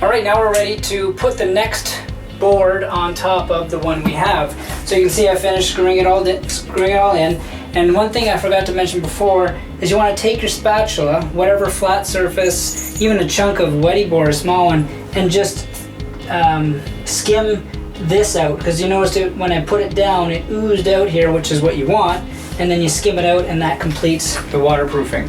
All right, now we're ready to put the next board on top of the one we have. So you can see I finished screwing it all in. And one thing I forgot to mention before is you want to take your spatula, whatever flat surface, even a chunk of Wedi board, a small one, and just skim this out, because you noticed it when I put it down, it oozed out here, which is what you want, and then you skim it out and that completes the waterproofing.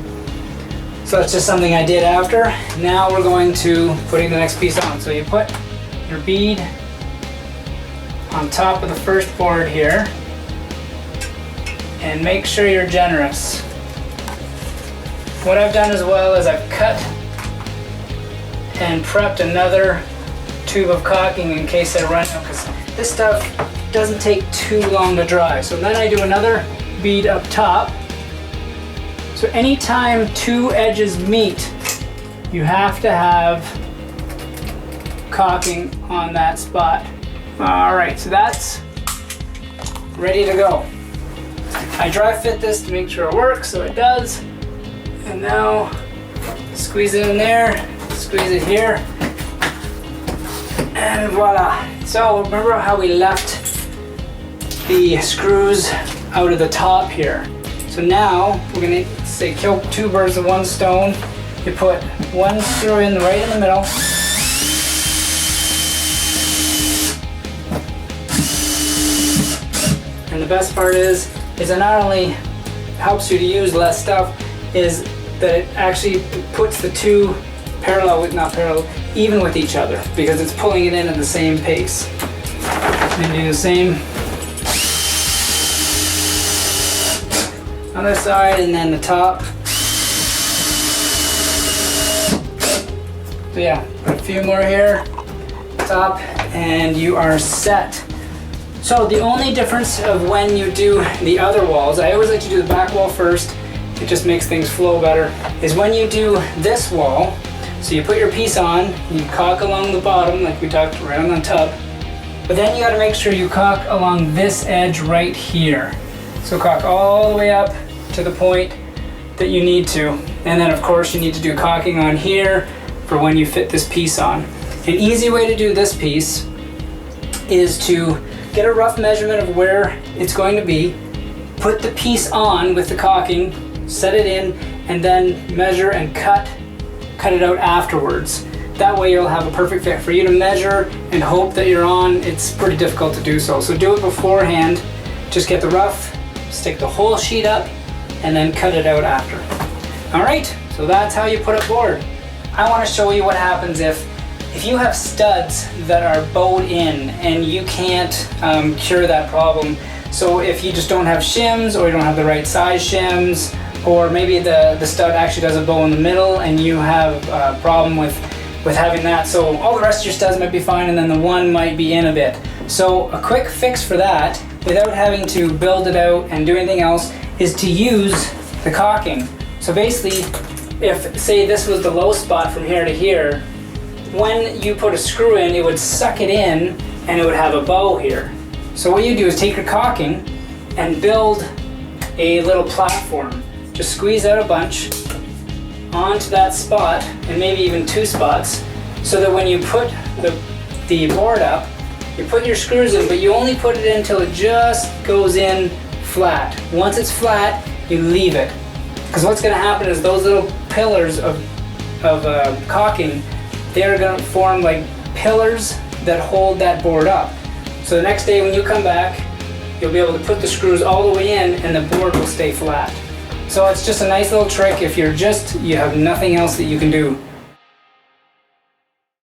So that's just something I did after. Now we're going to putting the next piece on. So you put your bead on top of the first board here, and make sure you're generous. What I've done as well is I've cut and prepped another tube of caulking in case I run out, because this stuff doesn't take too long to dry. So then I do another bead up top. So anytime two edges meet, you have to have caulking on that spot. All right, so that's ready to go. I dry fit this to make sure it works, so it does. And now squeeze it in there, squeeze it here, and voila. So remember how we left the screws out of the top here. So now we're gonna say kill two birds with one stone. You put one screw in right in the middle. And the best part is it not only helps you to use less stuff, is that it actually puts the two even with each other, because it's pulling it in at the same pace. And do the same other side, and then the top. So yeah, put a few more here, top, and you are set. So the only difference of when you do the other walls, I always like to do the back wall first, it just makes things flow better, is when you do this wall. So you put your piece on, you caulk along the bottom like we talked around on top, but then you got to make sure you caulk along this edge right here. So caulk all the way up to the point that you need to, and then of course you need to do caulking on here for when you fit this piece on. An easy way to do this piece is to get a rough measurement of where it's going to be, put the piece on with the caulking, set it in, and then measure and cut it out afterwards. That way you'll have a perfect fit. For you to measure and hope that you're on, it's pretty difficult to do so. So do it beforehand. Just get the rough, stick the whole sheet up, and then cut it out after. All right, so that's how you put a board. I want to show you what happens if you have studs that are bowed in and you can't cure that problem. So if you just don't have shims, or you don't have the right size shims, or maybe the stud actually does a bow in the middle and you have a problem with having that. So all the rest of your studs might be fine and then the one might be in a bit. So a quick fix for that, without having to build it out and do anything else, is to use the caulking. So basically, if say this was the low spot from here to here, when you put a screw in, it would suck it in and it would have a bow here. So what you do is take your caulking and build a little platform. Just squeeze out a bunch onto that spot, and maybe even two spots, so that when you put the board up, you put your screws in, but you only put it in until it just goes in flat. Once it's flat, you leave it. Because what's going to happen is those little pillars of caulking, they're going to form like pillars that hold that board up. So the next day when you come back, you'll be able to put the screws all the way in and the board will stay flat. So it's just a nice little trick if you have nothing else that you can do.